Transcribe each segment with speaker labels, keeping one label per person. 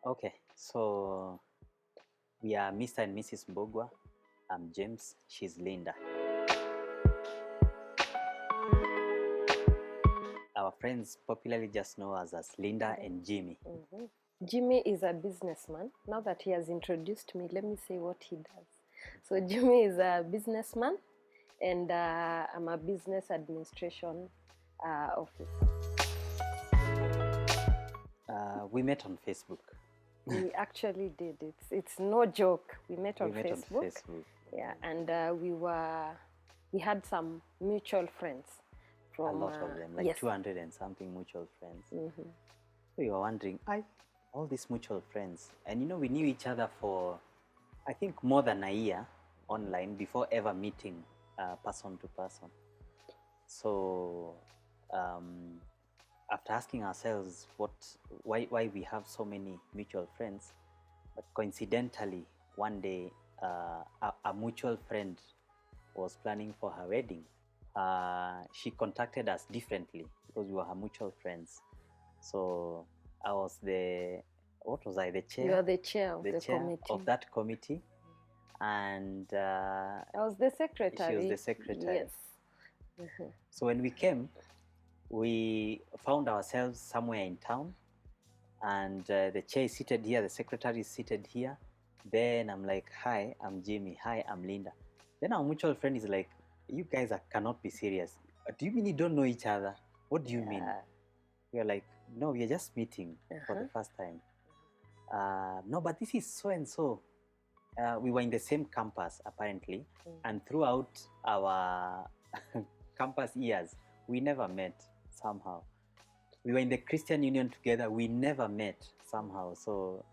Speaker 1: Okay, so we are Mr. and Mrs. Mbugua. I'm James, she's Linda. Our friends popularly just know us as Linda and Jimmy.
Speaker 2: Mm-hmm. Jimmy is a businessman. Now that he has introduced me, let me say what he does. So Jimmy is a businessman, and I'm a business administration officer.
Speaker 1: We met on Facebook.
Speaker 2: We actually did. It's no joke. We met on
Speaker 1: We met
Speaker 2: Facebook.
Speaker 1: on Facebook.
Speaker 2: Yeah, and we had some mutual friends.
Speaker 1: A lot of them, like
Speaker 2: yes.
Speaker 1: 200 and something mutual friends.
Speaker 2: Mm-hmm.
Speaker 1: We were wondering, all these mutual friends, and we knew each other for, I think, more than a year online before ever meeting person to person. So after asking ourselves why we have so many mutual friends, but coincidentally one day a mutual friend was planning for her wedding. She contacted us differently because we were her mutual friends. So I was the chair?
Speaker 2: You are the chair of the
Speaker 1: chair
Speaker 2: committee.
Speaker 1: of that committee, and
Speaker 2: I was the secretary.
Speaker 1: She was the secretary.
Speaker 2: Yes. Mm-hmm.
Speaker 1: So when we came, we found ourselves somewhere in town, and the chair is seated here, the secretary is seated here. Then I'm like, hi, I'm Jimmy. Hi, I'm Linda. Then our mutual friend is like, you guys cannot be serious. Do you mean you don't know each other? What do you mean? We are like, no, we are just meeting for the first time. No, but this is so and so. We were in the same campus apparently, and throughout our campus years, we never met somehow. We were in the Christian Union together. We never met somehow. So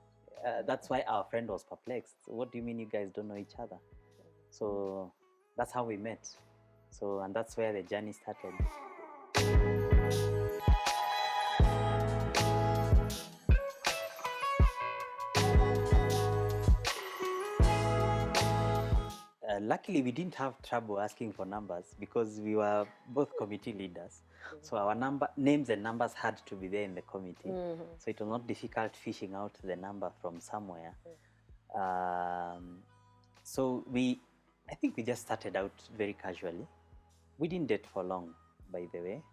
Speaker 1: that's why our friend was perplexed. What do you mean you guys don't know each other? So that's how we met. So, and that's where the journey started. Luckily, we didn't have trouble asking for numbers because we were both committee leaders. So our names and numbers had to be there in the committee. Mm-hmm. So it was not difficult fishing out the number from somewhere. So I think we just started out very casually. We didn't date for long, by the way.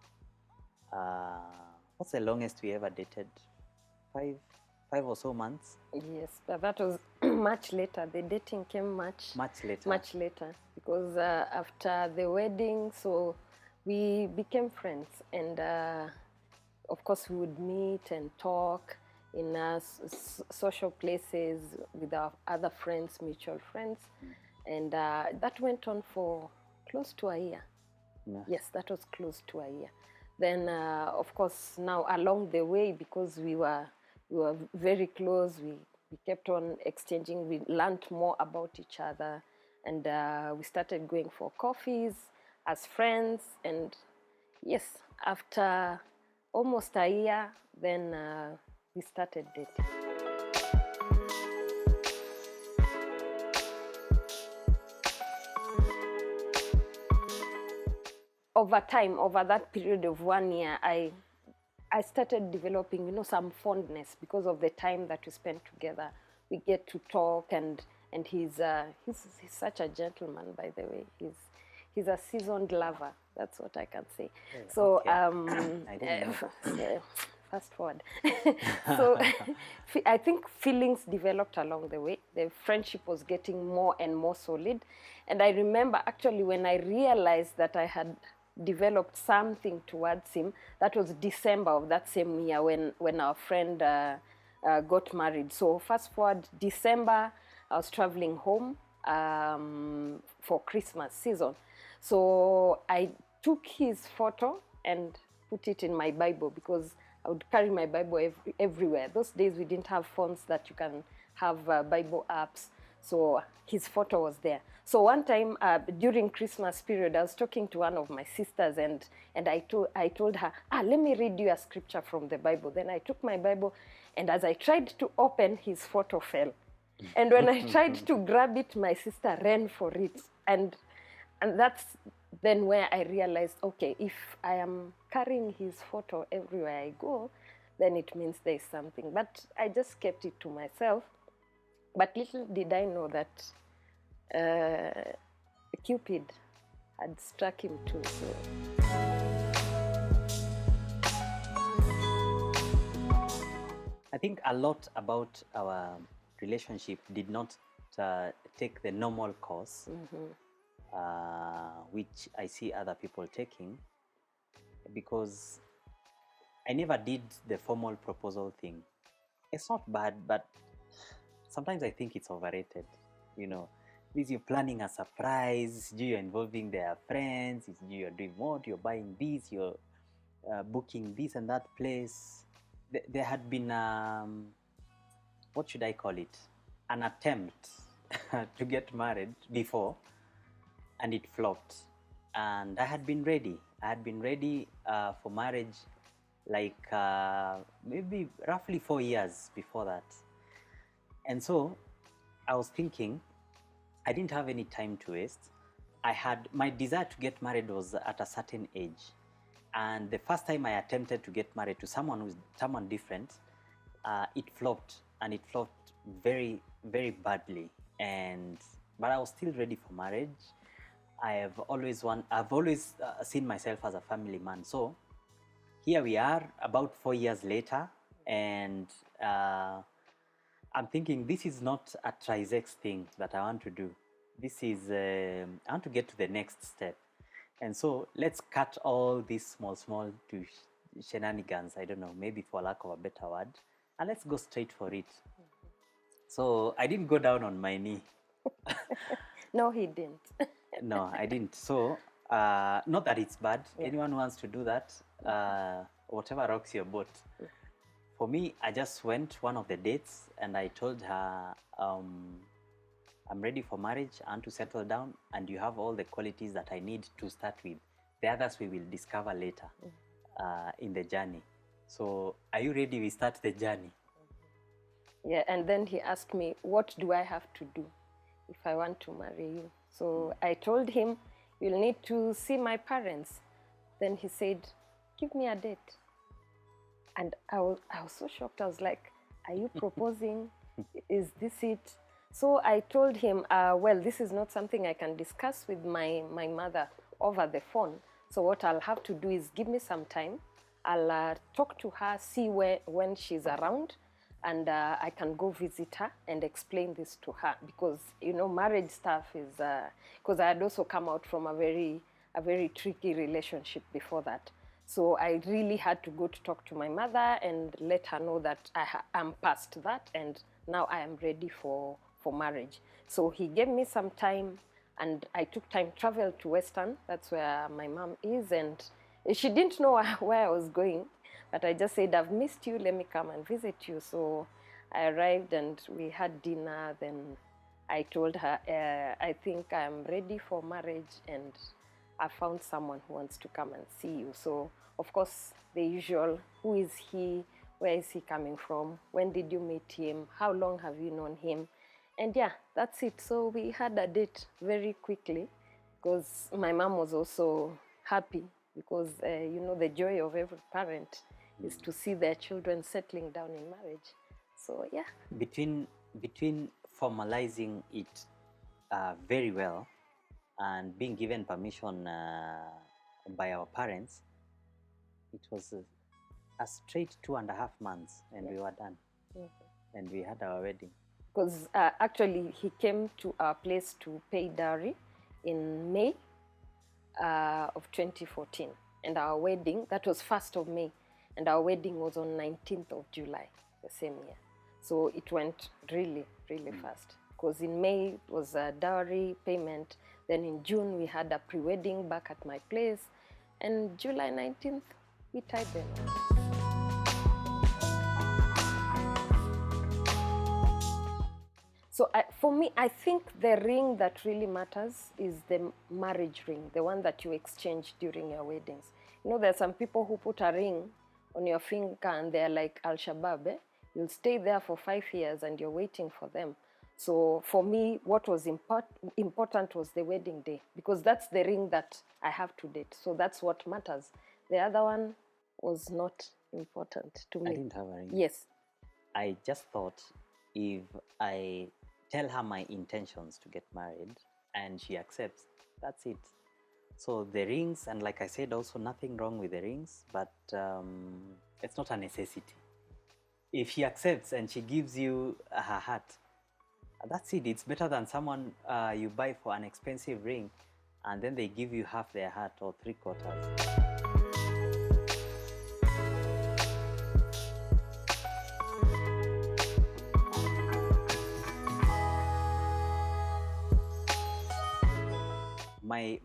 Speaker 1: What's the longest we ever dated? Five or so months.
Speaker 2: Yes, but that was much later. The dating came much later because after the wedding, so we became friends, and of course we would meet and talk in social places with our other friends, mutual friends, and that went on for close to a year. Yeah. Yes, that was close to a year. Then, of course, now along the way, because we were very close, we kept on exchanging, we learned more about each other, and we started going for coffees as friends. And yes, after almost a year, then we started dating. Over time, over that period of 1 year, I started developing, some fondness because of the time that we spent together. We get to talk, and he's such a gentleman, by the way. He's a seasoned lover. That's what I can say. Yeah, so okay. Fast forward. So I think feelings developed along the way. The friendship was getting more and more solid, and I remember actually when I realized that I had developed something towards him. That was December of that same year when our friend got married. So fast forward December, I was traveling home for Christmas season. So I took his photo and put it in my Bible because I would carry my Bible everywhere. Those days we didn't have phones that you can have Bible apps. So his photo was there. So one time during Christmas period, I was talking to one of my sisters, and I told her, let me read you a scripture from the Bible. Then I took my Bible, and as I tried to open, his photo fell. And when I tried to grab it, my sister ran for it. And that's then where I realized, okay, if I am carrying his photo everywhere I go, then it means there's something. But I just kept it to myself. But little did I know that Cupid had struck him too. So.
Speaker 1: I think a lot about our relationship did not take the normal course, which I see other people taking, because I never did the formal proposal thing. It's not bad, but sometimes I think it's overrated. You know, this you're planning a surprise, you're involving their friends, you're doing what, you're buying this, you're booking this and that place. There had been, what should I call it? An attempt to get married before, and it flopped. And I had been ready. I had been ready for marriage like maybe roughly 4 years before that. And so I was thinking, I didn't have any time to waste. My desire to get married was at a certain age. And the first time I attempted to get married to someone different, it flopped, and it flopped very, very badly. But I was still ready for marriage. I've always seen myself as a family man. So here we are, about 4 years later, and I'm thinking this is not a trisex thing that I want to do. This is I want to get to the next step. And so let's cut all these small to shenanigans, I don't know, maybe for lack of a better word, and let's go straight for it. So I didn't go down on my knee.
Speaker 2: No, he didn't.
Speaker 1: No, I didn't. So not that it's bad. Yeah. Anyone who wants to do that, whatever rocks your boat. Yeah. For me, I just went one of the dates and I told her, I'm ready for marriage, I want to settle down, and you have all the qualities that I need to start with. The others we will discover later in the journey. So are you ready? We start the journey.
Speaker 2: Yeah, and then he asked me, what do I have to do if I want to marry you? So I told him, you'll need to see my parents. Then he said, give me a date. And I was so shocked. I was like, are you proposing? Is this it? So I told him, well, this is not something I can discuss with my mother over the phone. So what I'll have to do is give me some time. I'll talk to her, see when she's around, and I can go visit her and explain this to her. Because, you know, marriage stuff is, because I had also come out from a very tricky relationship before that. So I really had to go to talk to my mother and let her know that I'm past that and now I am ready for marriage. So he gave me some time and I took time, traveled to Western, that's where my mom is, and she didn't know where I was going, but I just said, I've missed you, let me come and visit you. So I arrived and we had dinner, then I told her, I think I'm ready for marriage and I found someone who wants to come and see you. So, of course, the usual, who is he, where is he coming from, when did you meet him, how long have you known him? And yeah, that's it. So we had a date very quickly because my mom was also happy because, you know, the joy of every parent is to see their children settling down in marriage. So yeah. Between
Speaker 1: formalizing it very well and being given permission by our parents, it was a straight 2.5 months and we were done. And we had our wedding.
Speaker 2: Because actually he came to our place to pay dowry in May of 2014. And our wedding, that was 1st of May, and our wedding was on 19th of July, the same year. So it went really, really fast. Because in May it was a dowry payment, then in June we had a pre-wedding back at my place, and July 19th we tied them. So for me, I think the ring that really matters is the marriage ring, the one that you exchange during your weddings. You know, there are some people who put a ring on your finger and they're like Al-Shabaab. You'll stay there for 5 years and you're waiting for them. So for me, what was important was the wedding day, because that's the ring that I have to date. So that's what matters. The other one was not important to
Speaker 1: I
Speaker 2: me.
Speaker 1: didn't have a ring.
Speaker 2: Yes.
Speaker 1: I just thought if I tell her my intentions to get married and she accepts, that's it. So the rings, and like I said, also nothing wrong with the rings, but it's not a necessity. If she accepts and she gives you her heart, that's it. It's better than someone you buy for an expensive ring and then they give you half their heart or 3/4.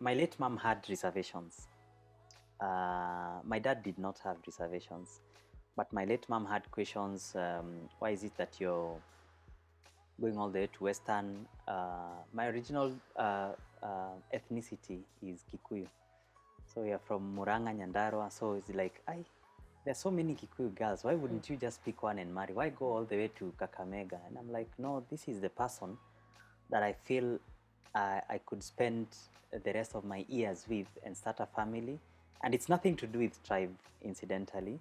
Speaker 1: My late mom had reservations. My dad did not have reservations, but my late mom had questions. Why is it that you're going all the way to Western? My original ethnicity is Kikuyu, so we are from Muranga, Nyandarua. So it's like, there's so many Kikuyu girls. Why wouldn't you just pick one and marry? Why go all the way to Kakamega? And I'm like, no, this is the person that I feel I could spend the rest of my years with and start a family. And it's nothing to do with tribe, incidentally.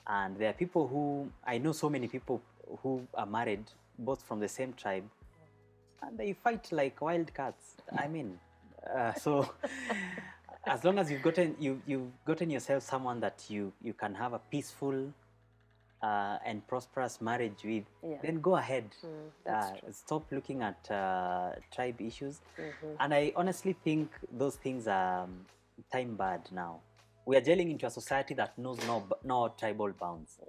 Speaker 1: And there are people who, I know so many people who are married, both from the same tribe, and they fight like wild cats. I mean, so as long as you've gotten yourself someone that you can have a peaceful and prosperous marriage with, then go ahead. Stop looking at tribe issues. And I honestly think those things are time barred now. We are gelling into a society that knows no tribal bounds.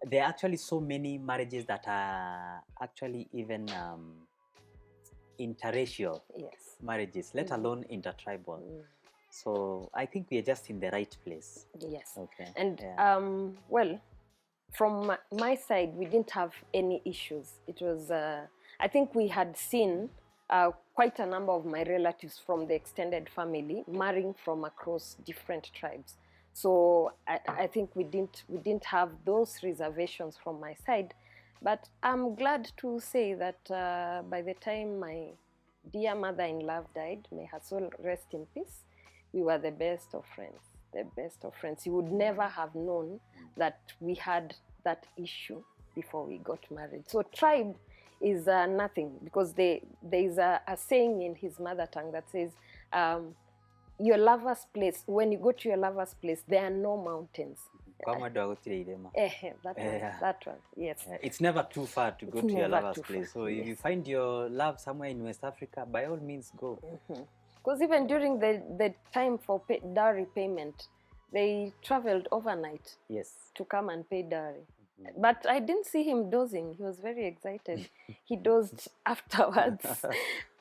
Speaker 1: There are actually so many marriages that are actually even interracial marriages, let alone intertribal. So I think we are just in the right place.
Speaker 2: Yes.
Speaker 1: Okay.
Speaker 2: And well, from my side, we didn't have any issues. It was, I think we had seen quite a number of my relatives from the extended family marrying from across different tribes. So I think we didn't have those reservations from my side. But I'm glad to say that by the time my dear mother-in-law died, may her soul rest in peace, we were the best of friends. The best of friends. You would never have known that we had that issue before we got married. So tribe is nothing, because there is a saying in his mother tongue that says, your lover's place, when you go to your lover's place, there are no mountains. That one, yes.
Speaker 1: It's never too far to go to your lover's place. So if you find your love somewhere in West Africa, by all means go.
Speaker 2: Because even during the time for dowry payment, they traveled overnight to come and pay dowry. But I didn't see him dozing. He was very excited. He dozed afterwards.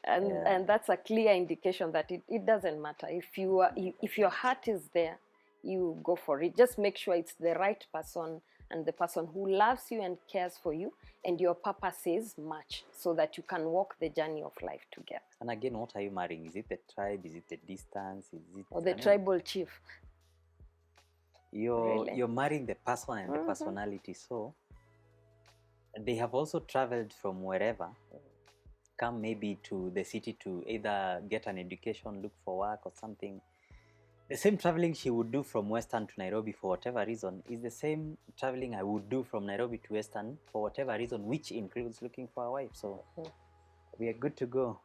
Speaker 2: And that's a clear indication that it doesn't matter. If your heart is there, you go for it. Just make sure it's the right person, and the person who loves you and cares for you, and your purposes match, so that you can walk the journey of life together.
Speaker 1: And again, what are you marrying? Is it the tribe? Is it the distance? Is it
Speaker 2: or the tribal chief?
Speaker 1: You're marrying the person and the personality. So they have also traveled from wherever, come maybe to the city to either get an education, look for work or something. The same traveling she would do from Western to Nairobi for whatever reason is the same traveling I would do from Nairobi to Western for whatever reason, which includes looking for a wife. So we are good to go.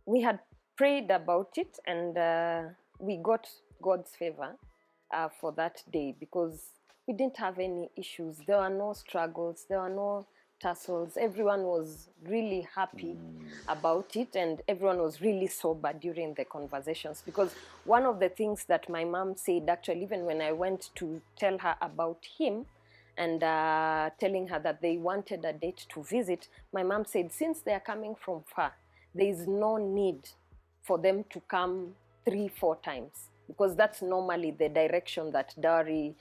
Speaker 2: We had prayed about it, and we got God's favor for that day, because we didn't have any issues. There were no struggles. There were no tussles. Everyone was really happy about it, and everyone was really sober during the conversations. Because one of the things that my mom said, actually, even when I went to tell her about him, and telling her that they wanted a date to visit, my mom said, since they are coming from far, there is no need for them to come 3-4 times. because that's normally the direction that dowry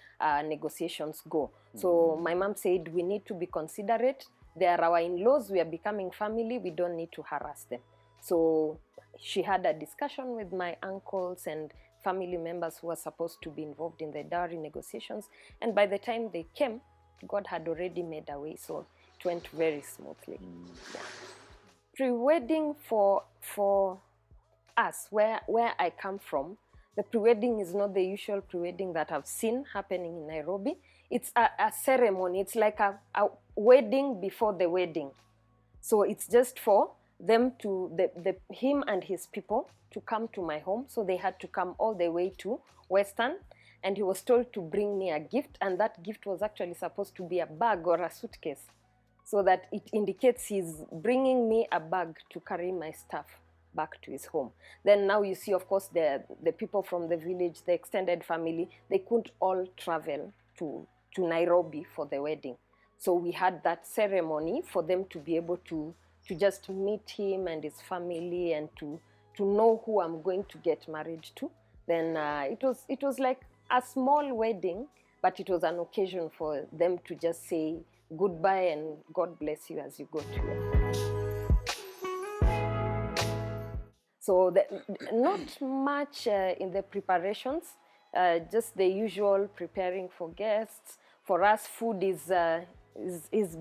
Speaker 2: negotiations go. So my mom said, we need to be considerate. They are our in-laws. We are becoming family. We don't need to harass them. So she had a discussion with my uncles and family members who were supposed to be involved in the dowry negotiations. And by the time they came, God had already made a way. So it went very smoothly. Yeah. Pre-wedding for us, where I come from, the pre-wedding is not the usual pre-wedding that I've seen happening in Nairobi. It's a ceremony. It's like a wedding before the wedding. So it's just for them to, him and his people to come to my home. So they had to come all the way to Western, and he was told to bring me a gift, and that gift was actually supposed to be a bag or a suitcase, so that it indicates he's bringing me a bag to carry my stuff back to his home. Then now you see, of course, the people from the village, the extended family, they couldn't all travel to Nairobi for the wedding. So we had that ceremony for them to be able to just meet him and his family, and to know who I'm going to get married to. Then it was like a small wedding, but it was an occasion for them to just say goodbye and God bless you as you go to your home. So not much in the preparations, just the usual preparing for guests. For us, food is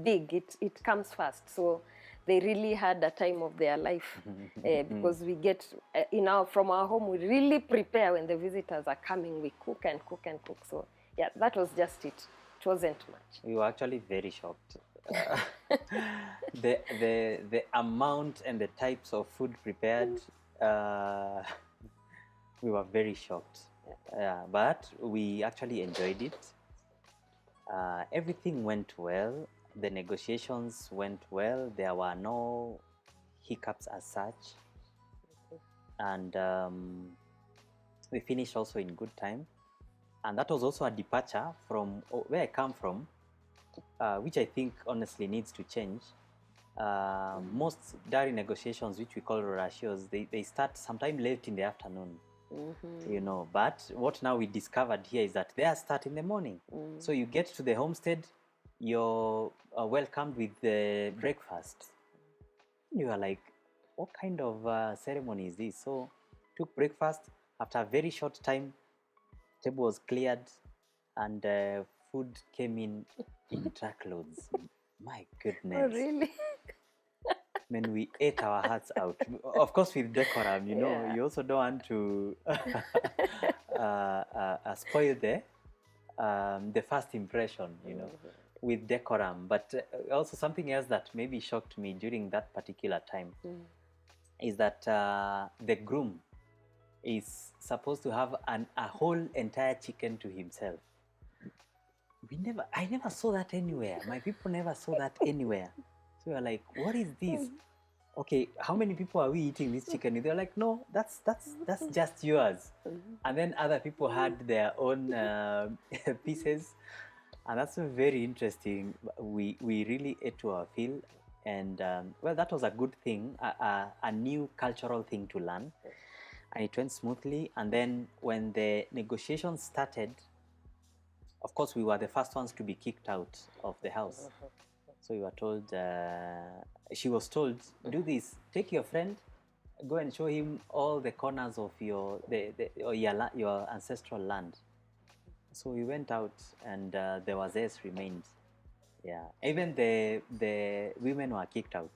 Speaker 2: big. It comes first. So they really had a time of their life because we get from our home, we really prepare when the visitors are coming. We cook and cook and cook. So yeah, that was just it. It wasn't much.
Speaker 1: We were actually very shocked. The amount and the types of food prepared, we were very shocked. But we actually enjoyed it. Everything went well. The negotiations went well. There were no hiccups as such. And we finished also in good time. And that was also a departure from where I come from, which I think honestly needs to change. Most dowry negotiations, which we call ratios, they start sometime late in the afternoon. You know, but what now we discovered here is that they are start in the morning. So you get to the homestead, you're welcomed with the breakfast. You are like, what kind of ceremony is this? So took breakfast. After a very short time, table was cleared, and food came in truckloads. My goodness.
Speaker 2: Oh, really?
Speaker 1: When we ate our hearts out, of course with decorum, you know,
Speaker 2: Yeah.
Speaker 1: you also don't want to spoil the first impression, you know, with decorum. But also something else that maybe shocked me during that particular time is that the groom is supposed to have a whole entire chicken to himself. I never saw that anywhere. My people never saw that anywhere. So we were like, what is this? Okay, how many people are we eating this chicken? They're like, no, that's just yours. And then other people had their own pieces, and that's very interesting. We really ate to our fill, and well, that was a good thing, a new cultural thing to learn, and it went smoothly. And then when the negotiations started, of course, we were the first ones to be kicked out of the house. So we were told, she was told, do this, take your friend, go and show him all the corners of your ancestral land. So we went out, and the wazes remained. Yeah, even the women were kicked out.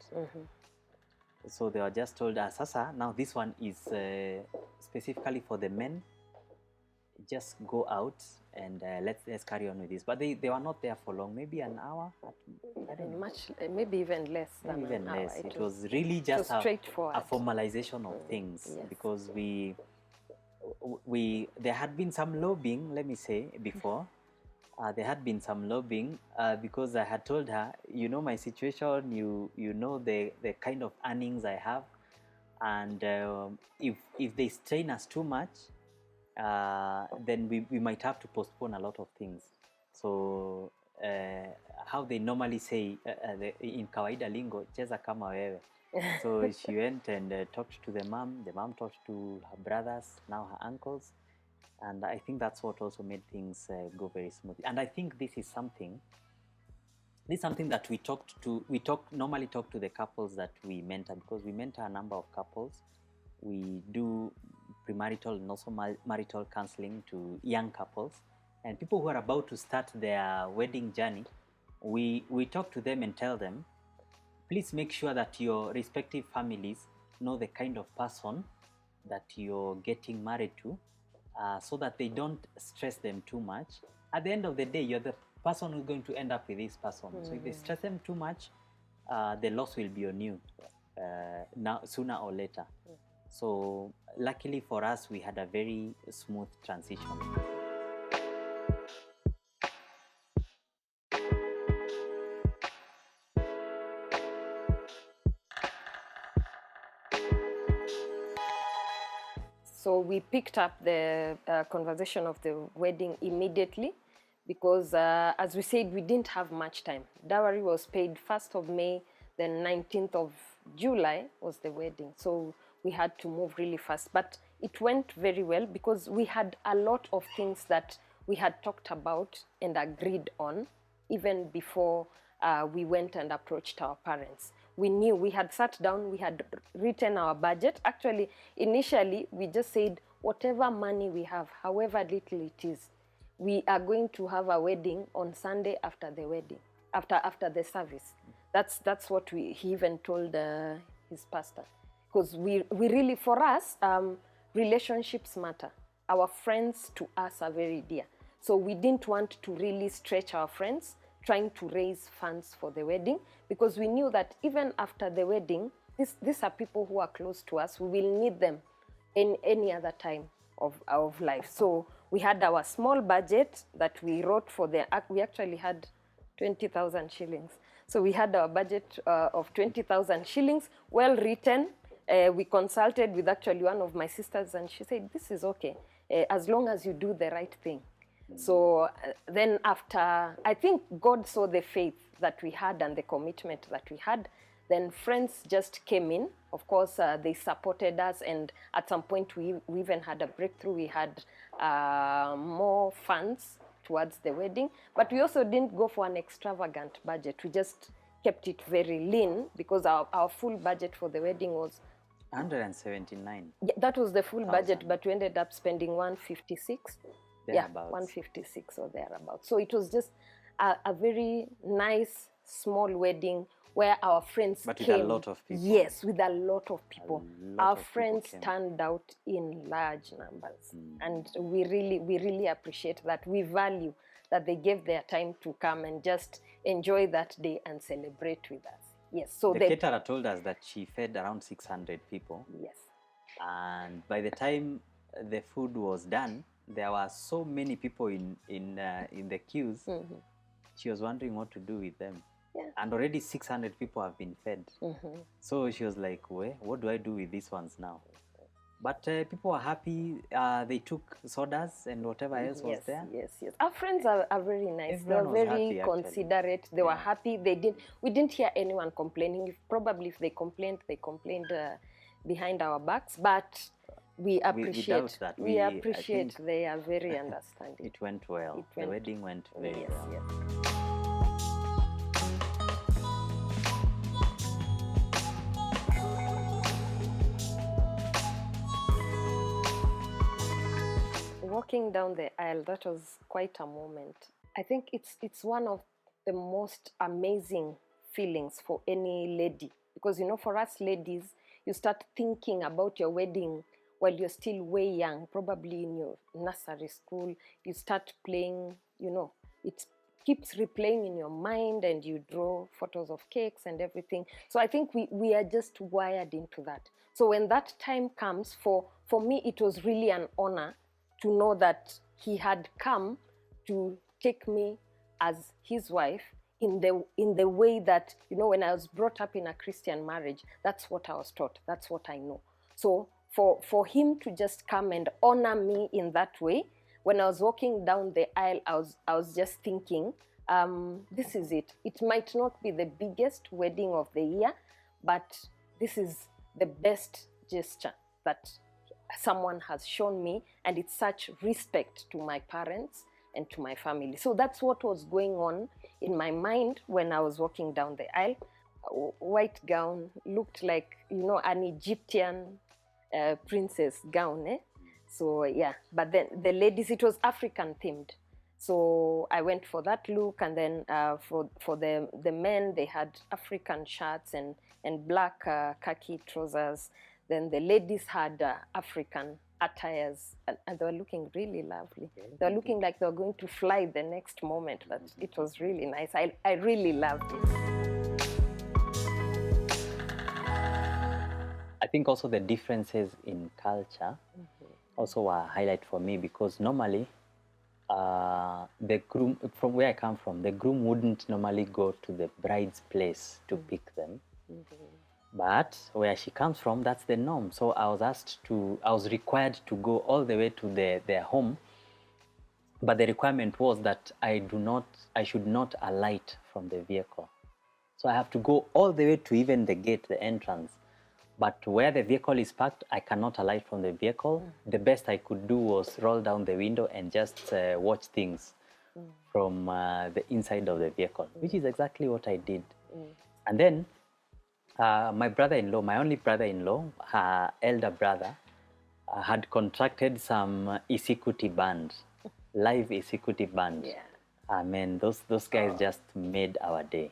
Speaker 1: So they were just told, Sasa, now this one is specifically for the men. Just go out and let's carry on with this. But they were not there for long, maybe an hour.
Speaker 2: Maybe even less than
Speaker 1: even
Speaker 2: an hour.
Speaker 1: less. It was really just a formalization of things,
Speaker 2: yes.
Speaker 1: Because there had been some lobbying, let me say, before. There had been some lobbying because I had told her, you know my situation, you know the kind of earnings I have, and if they strain us too much, then we might have to postpone a lot of things. So how they normally say in kawaida lingo, cheza kama wewe. So she went and talked to the mom talked to her brothers, now her uncles, And I think that's what also made things go very smoothly. And I think this is something that we normally talk to the couples that we mentor, because we mentor a number of couples. We do premarital and also marital counseling to young couples and people who are about to start their wedding journey. We talk to them and tell them, please make sure that your respective families know the kind of person that you're getting married to, so that they don't stress them too much. At the end of the day, you're the person who's going to end up with this person. So if they stress them too much, the loss will be on you now, sooner or later. So luckily for us, we had a very smooth transition.
Speaker 2: So we picked up the conversation of the wedding immediately because, as we said, we didn't have much time. Dowry was paid 1st of May, then 19th of July was the wedding. So we had to move really fast. But it went very well because we had a lot of things that we had talked about and agreed on even before we went and approached our parents. We knew, we had sat down, we had written our budget. Actually, initially, we just said, whatever money we have, however little it is, we are going to have a wedding on Sunday after the wedding, after the service. That's what he even told his pastor. Because we really, for us, relationships matter. Our friends to us are very dear. So we didn't want to really stretch our friends trying to raise funds for the wedding, because we knew that even after the wedding, these are people who are close to us. We will need them in any other time of life. So we had our small budget that we wrote for we actually had 20,000 shillings. So we had our budget of 20,000 shillings, well written. We consulted with actually one of my sisters and she said, this is okay, as long as you do the right thing. So then after, I think God saw the faith that we had and the commitment that we had, then friends just came in. Of course, they supported us, and at some point we even had a breakthrough. We had more funds towards the wedding, but we also didn't go for an extravagant budget. We just kept it very lean because our full budget for the wedding was
Speaker 1: 179.
Speaker 2: Yeah, that was the full budget, but we ended up spending 156. Yeah, 156 or thereabouts. So it was just a very nice small wedding where our friends
Speaker 1: came. But
Speaker 2: with
Speaker 1: a lot of people.
Speaker 2: Yes, with a lot of people. Our friends turned out in large numbers. And we really appreciate that. We value that they gave their time to come and just enjoy that day and celebrate with us. Yes. So
Speaker 1: the caterer told us that she fed around 600 people.
Speaker 2: Yes.
Speaker 1: And by the time the food was done, there were so many people in the queues. She was wondering what to do with them.
Speaker 2: Yeah.
Speaker 1: And already 600 people have been fed. So she was like, what do I do with these ones now? But people were happy. They took sodas and whatever else was there.
Speaker 2: Yes. Our friends are very nice. They were very considerate. They were happy. We didn't hear anyone complaining. If they complained behind our backs. But we appreciate that. We appreciate they are very understanding.
Speaker 1: It went well. The wedding went very well.
Speaker 2: Yes. Walking down the aisle, that was quite a moment. I think it's one of the most amazing feelings for any lady, because for us ladies, you start thinking about your wedding while you're still way young, probably in your nursery school. You start playing, it keeps replaying in your mind, and you draw photos of cakes and everything. So I think we are just wired into that. So when that time comes, for me, it was really an honor to know that he had come to take me as his wife in the way that, when I was brought up in a Christian marriage, that's what I was taught. That's what I know. So for him to just come and honor me in that way, when I was walking down the aisle, I was just thinking, this is it. It might not be the biggest wedding of the year, but this is the best gesture that someone has shown me, and it's such respect to my parents and to my family. So that's what was going on in my mind when I was walking down the aisle. White gown, looked like, you know, an Egyptian princess gown, eh? So yeah, but then the ladies, it was African themed. So I went for that look, and then for the men, they had African shirts and black khaki trousers. Then the ladies had African attires, and they were looking really lovely. They were looking like they were going to fly the next moment, but it was really nice. I really loved it.
Speaker 1: I think also the differences in culture also were a highlight for me, because normally the groom, from where I come from, the groom wouldn't normally go to the bride's place to pick them. But where she comes from, that's the norm. So I was required to go all the way to their home. But the requirement was that I should not alight from the vehicle. So I have to go all the way to even the gate, the entrance. But where the vehicle is parked, I cannot alight from the vehicle. The best I could do was roll down the window and just watch things from the inside of the vehicle, which is exactly what I did. And then my brother-in-law, my only brother-in-law, her elder brother, had contracted some Isikuti band, live Isikuti band.
Speaker 2: Yeah.
Speaker 1: I mean, those guys just made our day.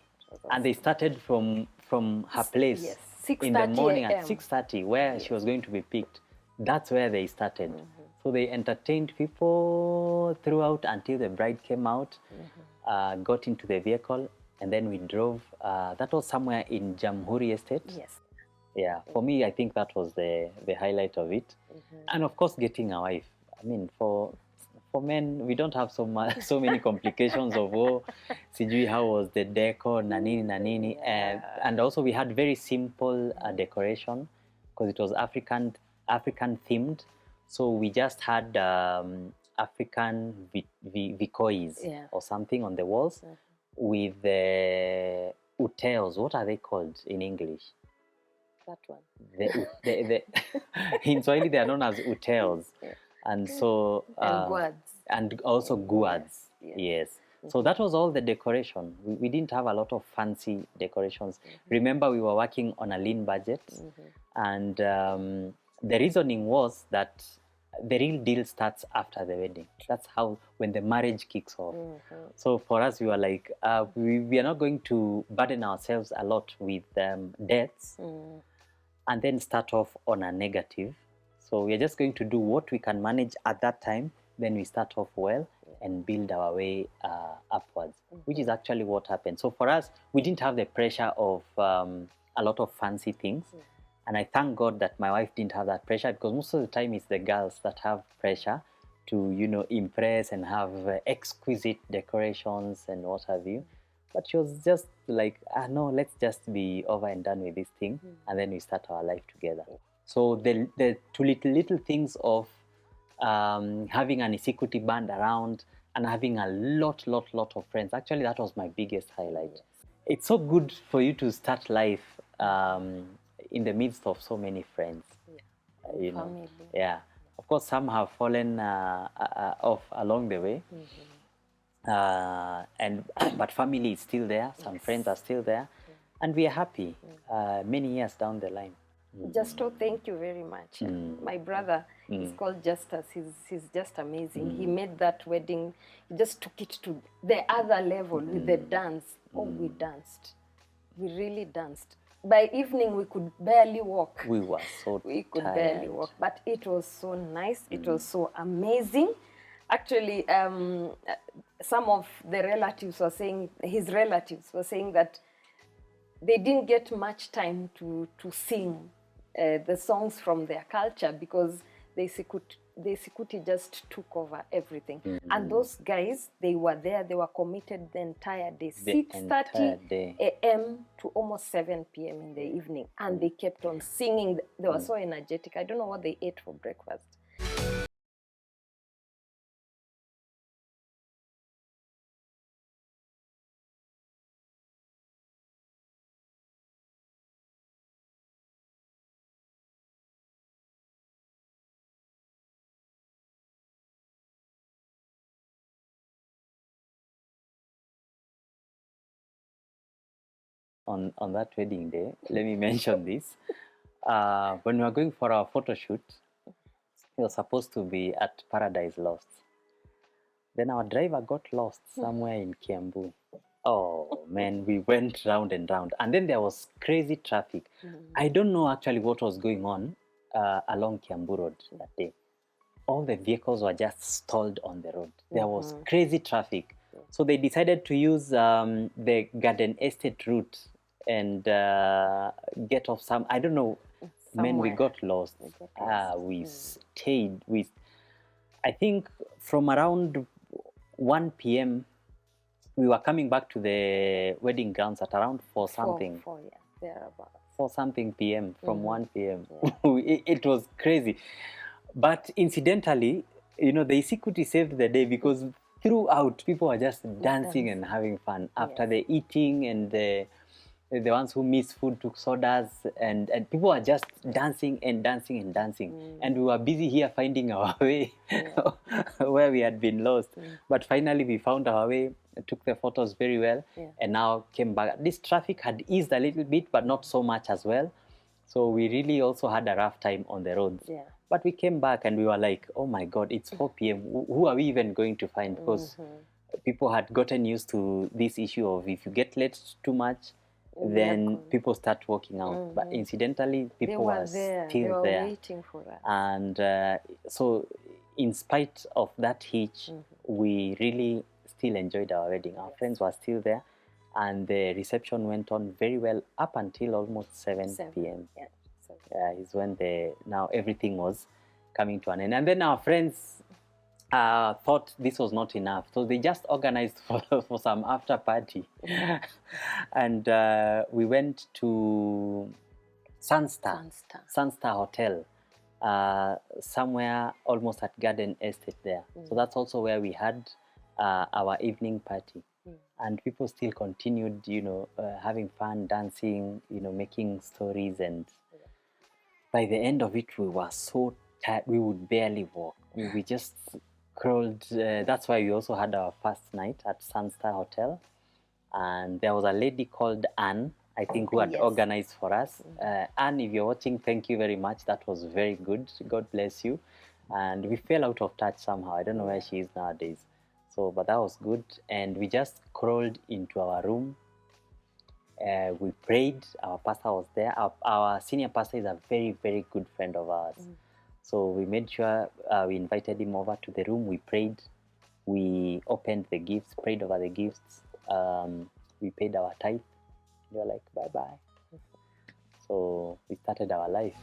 Speaker 1: And they started from her place.
Speaker 2: Yes.
Speaker 1: In the
Speaker 2: 6:30
Speaker 1: morning at
Speaker 2: a.m.
Speaker 1: 6:30, where she was going to be picked. That's where they started. So they entertained people throughout until the bride came out, got into the vehicle, and then we drove. That was somewhere in Jamhuri Estate.
Speaker 2: Yes.
Speaker 1: Yeah, for me, I think that was the highlight of it. And of course, getting a wife. I mean, for men, we don't have so many complications of, oh, sijui how was the decor, na nini. And also we had very simple decoration, because it was African themed. So we just had African Vikois or something on the walls with the utels. What are they called in English?
Speaker 2: That one.
Speaker 1: In Swahili, they are known as utels. And so
Speaker 2: And guads.
Speaker 1: and also guads. Yes. So that was all the decoration. We didn't have a lot of fancy decorations. Remember, we were working on a lean budget, and the reasoning was that the real deal starts after the wedding. That's how, when the marriage kicks off. So for us, we were like, we are not going to burden ourselves a lot with debts and then start off on a negative. So we are just going to do what we can manage at that time. Then we start off well and build our way upwards, which is actually what happened. So for us, we didn't have the pressure of a lot of fancy things. And I thank God that my wife didn't have that pressure, because most of the time it's the girls that have pressure to, you know, impress and have exquisite decorations and what have you. But she was just like, no, let's just be over and done with this thing, and then we start our life together. So the two little things of having an Isikuti band around and having a lot of friends. Actually, that was my biggest highlight. It's so good for you to start life in the midst of so many friends. You know,
Speaker 2: Family.
Speaker 1: yeah. Of course, some have fallen off along the way, but family is still there. Some friends are still there, and we are happy many years down the line.
Speaker 2: Justo, thank you very much. My brother is called Justus. He's just amazing. He made that wedding, he just took it to the other level with the dance. Oh, we danced. We really danced. By evening, we could barely walk.
Speaker 1: We were so
Speaker 2: We could
Speaker 1: tired.
Speaker 2: barely walk. But it was so nice. It was so amazing. Actually, some of the relatives were saying, his relatives were saying that they didn't get much time to sing the songs from their culture, because the Sikuti just took over everything. And those guys, they were there, they were committed the entire day, 6:30 a.m. to almost 7 p.m. in the evening. And they kept on singing. They were so energetic. I don't know what they ate for breakfast.
Speaker 1: on that wedding day, let me mention this. When we were going for our photo shoot, it was supposed to be at Paradise Lost. Then our driver got lost somewhere in Kiambu. Oh man, we went round and round, and then there was crazy traffic. I don't know actually what was going on along Kiambu Road that day. All the vehicles were just stalled on the road. There was crazy traffic. So they decided to use the Garden Estate route and get off some, I don't know, man, we got lost. We stayed. I think from around 1 p.m., we were coming back to the wedding grounds at around 4 something.
Speaker 2: 4, yeah, thereabouts.
Speaker 1: 4 something p.m. from 1 p.m. Yeah. It was crazy. But incidentally, you know, the security saved the day because throughout people were just dancing and having fun. After the eating, and the ones who missed food took sodas, and people were just dancing and dancing and dancing. And we were busy here finding our way where we had been lost. But finally we found our way, took the photos very well, and now came back. This traffic had eased a little bit, but not so much as well. So we really also had a rough time on the roads. Yeah. But we came back and we were like, oh my God, it's 4 p.m. Who are we even going to find? Because people had gotten used to this issue of if you get late too much, then people start walking out. But incidentally, people were still there.
Speaker 2: Waiting for us.
Speaker 1: And so in spite of that hitch, we really still enjoyed our wedding. Our friends were still there. And the reception went on very well up until almost 7 p.m. Is when now everything was coming to an end. And then our friends thought this was not enough. So they just organized for some after party. And we went to Sunstar Hotel, somewhere almost at Garden Estate there. So that's also where we had our evening party. And people still continued, you know, having fun, dancing, you know, making stories. And by the end of it, we were so tired, we would barely walk. We just crawled. That's why we also had our first night at Sunstar Hotel. And there was a lady called Anne, I think, who had organized for us. Anne, if you're watching, thank you very much. That was very good. God bless you. And we fell out of touch somehow. I don't know where she is nowadays. So, but that was good. And we just crawled into our room. We prayed. Our pastor was there. Our senior pastor is a very, very good friend of ours. So we made sure we invited him over to the room. We prayed. We opened the gifts, prayed over the gifts. We paid our tithe. We were like, bye-bye. So we started our life.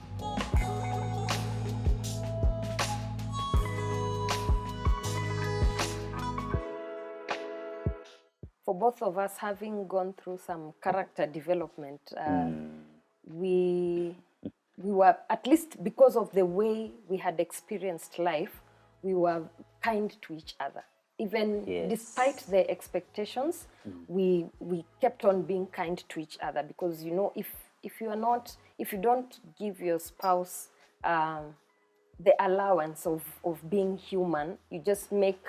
Speaker 2: For both of us, having gone through some character development, we were, at least because of the way we had experienced life, we were kind to each other. Even despite the expectations, we kept on being kind to each other, because, you know, if you don't give your spouse the allowance of being human, you just make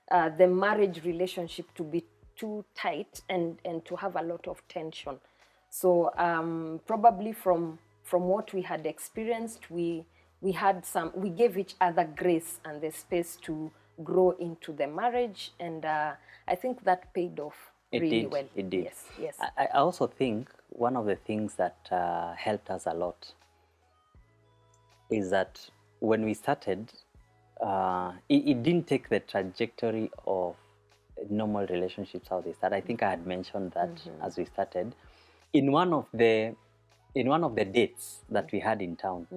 Speaker 2: the marriage relationship to be too tight and to have a lot of tension. So probably from what we had experienced, we gave each other grace and the space to grow into the marriage, and I think that paid off really well.
Speaker 1: It did.
Speaker 2: Yes.
Speaker 1: I also think one of the things that helped us a lot is that when we started, it didn't take the trajectory of normal relationships how they start. I think I had mentioned that as we started. In one of the dates that we had in town,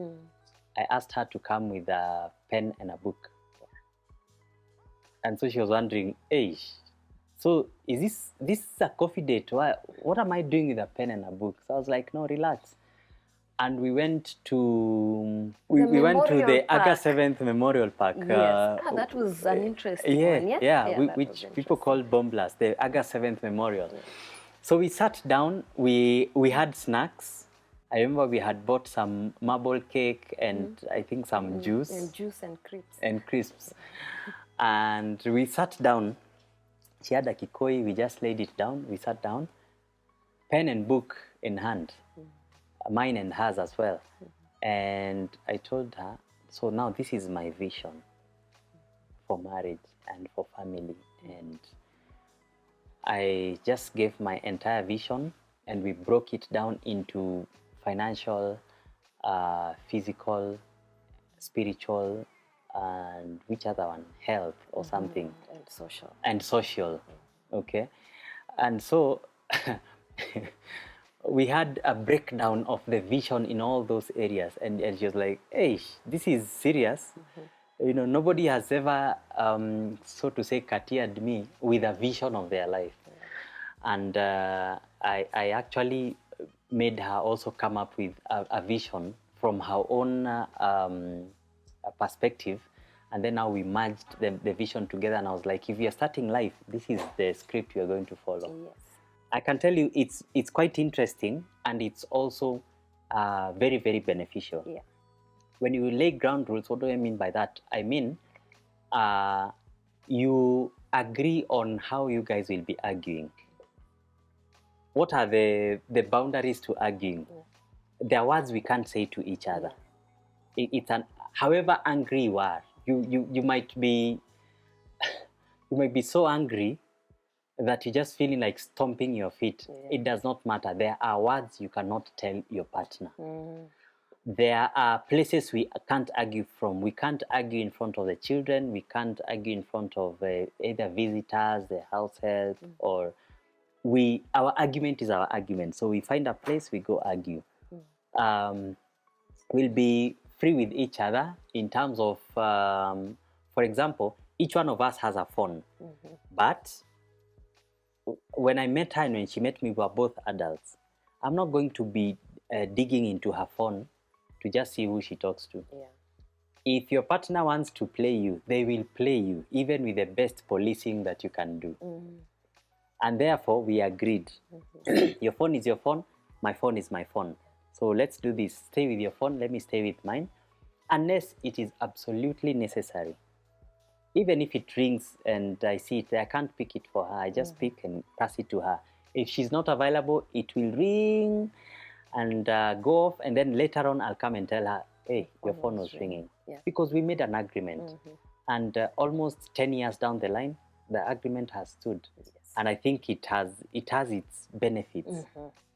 Speaker 1: I asked her to come with a pen and a book. And so she was wondering, hey, so is this a coffee date? What am I doing with a pen and a book? So I was like, no, relax. And we went to the Aga 7th Memorial Park.
Speaker 2: Yes, that was an interesting one.
Speaker 1: Yeah, which people call Bomb Blast, the Aga 7th Memorial. Yeah. So we sat down, we had snacks. I remember we had bought some marble cake and I think some juice.
Speaker 2: And juice and crisps.
Speaker 1: And crisps. And we sat down. She had a kikoi, we just laid it down, we sat down. pen and book in hand, mine and hers as well. And I told her, so now this is my vision for marriage and for family. And I just gave my entire vision, and we broke it down into financial, physical, spiritual, and which other one? Health or something.
Speaker 2: And social.
Speaker 1: And social. Okay. And so we had a breakdown of the vision in all those areas. And she was like, hey, this is serious. Nobody has ever, so to say, catered me with a vision of their life. And I actually made her also come up with a vision from her own perspective. And then now we merged the vision together. And I was like, if you're starting life, this is the script you're going to follow.
Speaker 2: Yes.
Speaker 1: I can tell you it's quite interesting, and it's also very, very beneficial.
Speaker 2: Yeah.
Speaker 1: When you lay ground rules, what do I mean by that? I mean, you agree on how you guys will be arguing. What are the boundaries to arguing? Yeah. There are words we can't say to each other. Yeah. However angry you are, you might be you might be so angry that you're just feeling like stomping your feet. Yeah. It does not matter. There are words you cannot tell your partner. There are places we can't argue from. We can't argue in front of the children. We can't argue in front of either visitors, the house help, or our argument is our argument. So we find a place, we go argue. We'll be free with each other in terms of, for example, each one of us has a phone. But when I met her and when she met me, we were both adults. I'm not going to be digging into her phone to just see who she talks to. Yeah. If your partner wants to play you, they will play you, even with the best policing that you can do. And therefore, we agreed. Your phone is your phone, my phone is my phone. So let's do this. Stay with your phone, let me stay with mine. Unless it is absolutely necessary. Even if it rings and I see it, I can't pick it for her. I just pick and pass it to her. If she's not available, it will ring and go off. And then later on, I'll come and tell her, hey, your phone was ringing. Yeah. Because we made an agreement. And almost 10 years down the line, the agreement has stood. Yes. And I think it has its benefits.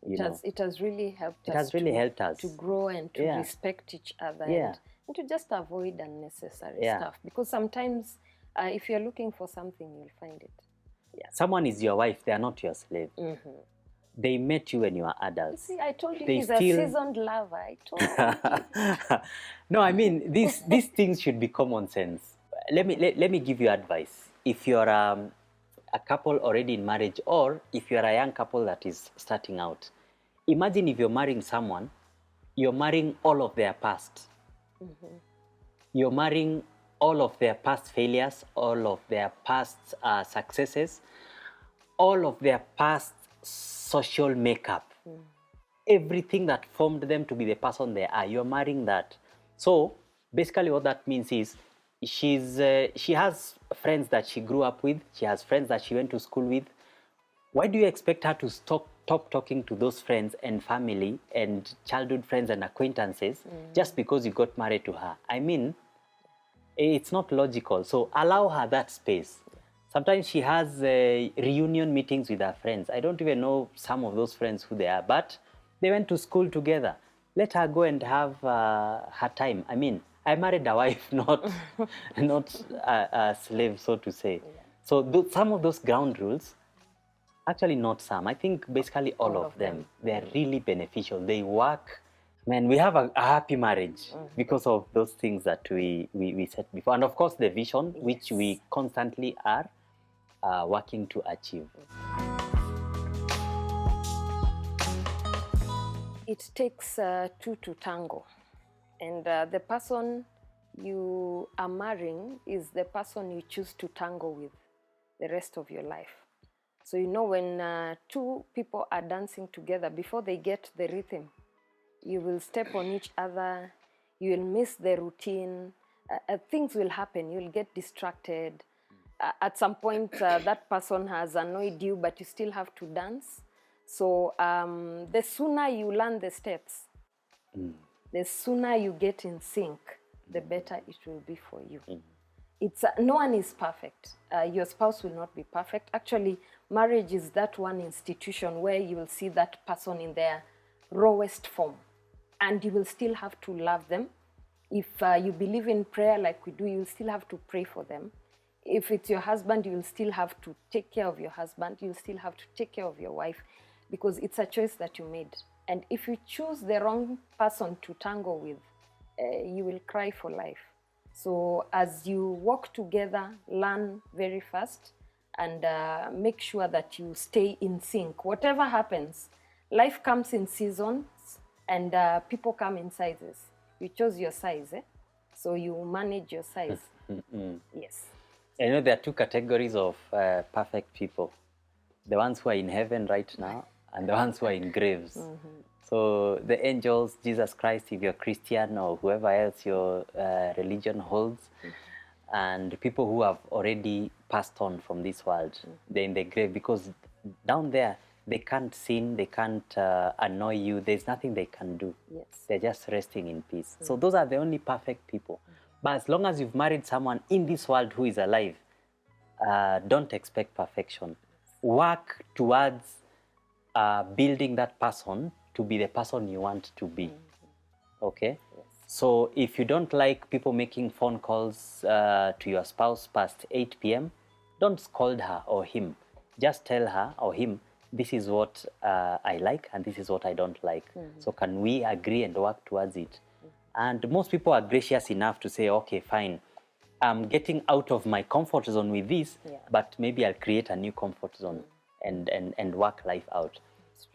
Speaker 2: It has really helped us.
Speaker 1: It has really helped us
Speaker 2: to grow and to respect each other.
Speaker 1: Yeah.
Speaker 2: And to just avoid unnecessary stuff. Because sometimes if you're looking for something, you'll find it.
Speaker 1: Yeah. Someone is your wife, they are not your slave. They met you when you were adults.
Speaker 2: You see, I told you he's a seasoned lover. I told you.
Speaker 1: No, I mean, these things should be common sense. Let me give you advice. If you're a couple already in marriage, or if you're a young couple that is starting out, imagine if you're marrying someone, you're marrying all of their past. You're marrying all of their past failures, all of their past successes, all of their past social makeup. Everything that formed them to be the person they are, you're marrying that. So basically what that means is she has friends that she grew up with, she has friends that she went to school with. Why do you expect her to stop talking to those friends and family and childhood friends and acquaintances just because you got married to her? I mean, it's not logical. So allow her that space. Sometimes she has reunion meetings with her friends. I don't even know some of those friends who they are, but they went to school together. Let her go and have her time. I mean, I married a wife, not a slave, so to say. Yeah. So some of those ground rules, actually not some, I think basically all of them, they're really beneficial. They work. Man, we have a happy marriage because of those things that we said before. And of course, the vision, which we constantly are working to achieve.
Speaker 2: It takes two to tango. And the person you are marrying is the person you choose to tango with the rest of your life. So you know when two people are dancing together, before they get the rhythm, you will step on each other, you will miss the routine, things will happen, you'll get distracted. At some point, that person has annoyed you, but you still have to dance. So the sooner you learn the steps, the sooner you get in sync, the better it will be for you. It's no one is perfect. Your spouse will not be perfect. Actually, marriage is that one institution where you will see that person in their rawest form, and you will still have to love them. If you believe in prayer like we do, you will still have to pray for them. If it's your husband, you will still have to take care of your husband. You will still have to take care of your wife, because it's a choice that you made. And if you choose the wrong person to tangle with, you will cry for life. So as you walk together, learn very fast, and make sure that you stay in sync. Whatever happens, life comes in seasons, and people come in sizes. You chose your size, so you manage your size. Yes.
Speaker 1: I know there are two categories of perfect people. The ones who are in heaven right now, and the ones who are in graves. So the angels, Jesus Christ, if you're Christian or whoever else your religion holds, and people who have already passed on from this world, they're in the grave, because down there they can't sin, they can't annoy you, there's nothing they can do.
Speaker 2: Yes.
Speaker 1: They're just resting in peace. So those are the only perfect people. But as long as you've married someone in this world who is alive, don't expect perfection. Work towards building that person to be the person you want to be. Okay?
Speaker 2: Yes.
Speaker 1: So if you don't like people making phone calls to your spouse past 8 p.m., don't scold her or him. Just tell her or him, this is what I like and this is what I don't like. So can we agree and work towards it? And most people are gracious enough to say, okay, fine, I'm getting out of my comfort zone with this, but maybe I'll create a new comfort zone and work life out.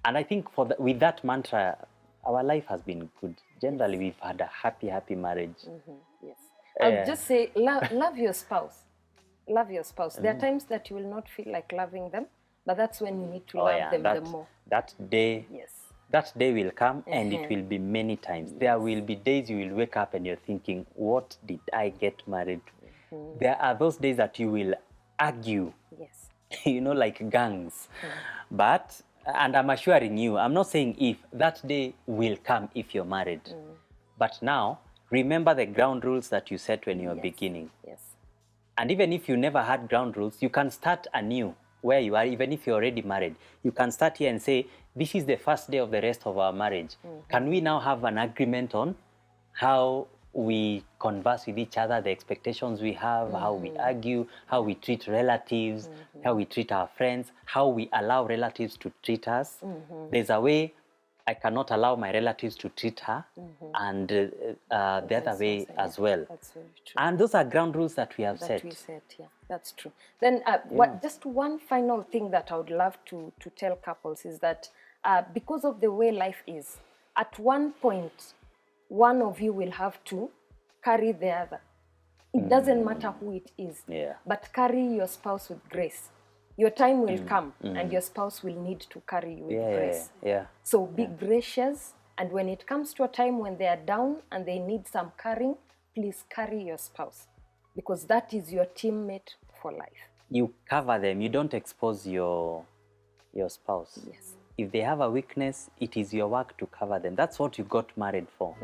Speaker 1: And I think with that mantra, our life has been good. Generally, we've had a happy marriage.
Speaker 2: Yes. I'll just say, love your spouse. Love your spouse. There are times that you will not feel like loving them, but that's when you need to love them the more.
Speaker 1: That day, that day will come, and it will be many times.
Speaker 2: Yes.
Speaker 1: There will be days you will wake up and you're thinking, what did I get married to? There are those days that you will argue, you know, like gangs. But, and I'm assuring you, I'm not saying if, that day will come if you're married. But now, remember the ground rules that you set when you were beginning. And even if you never had ground rules, you can start anew where you are, even if you're already married. You can start here and say, this is the first day of the rest of our marriage. Can we now have an agreement on how we converse with each other, the expectations we have, how we argue, how we treat relatives, how we treat our friends, how we allow relatives to treat us. There's a way I cannot allow my relatives to treat her, and the other way as well.
Speaker 2: That's very true.
Speaker 1: And those are ground rules that we have set.
Speaker 2: Yeah, that's true. Then just one final thing that I would love to tell couples is that because of the way life is, at one point, one of you will have to carry the other. It doesn't matter who it is, but carry your spouse with grace. Your time will come, and your spouse will need to carry you with grace. So be gracious, and when it comes to a time when they are down and they need some carrying, please carry your spouse, because that is your teammate for life.
Speaker 1: You cover them. You don't expose your spouse. If they have a weakness, it is your work to cover them. That's what you got married for.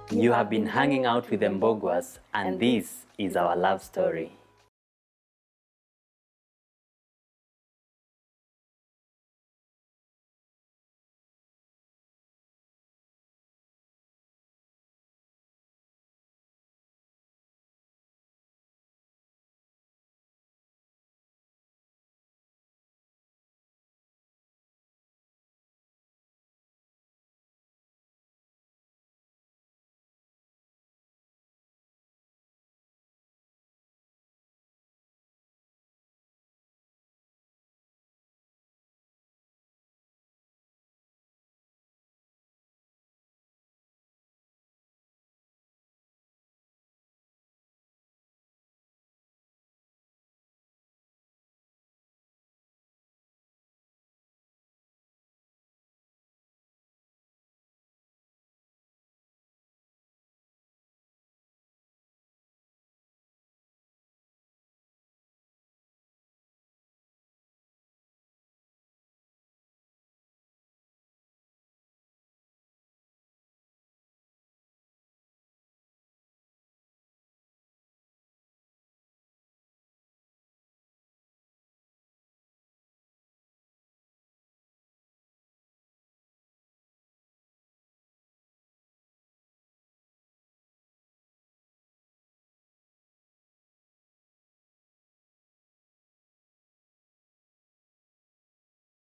Speaker 1: You have been hanging out with the Mbuguas, and this is our love story.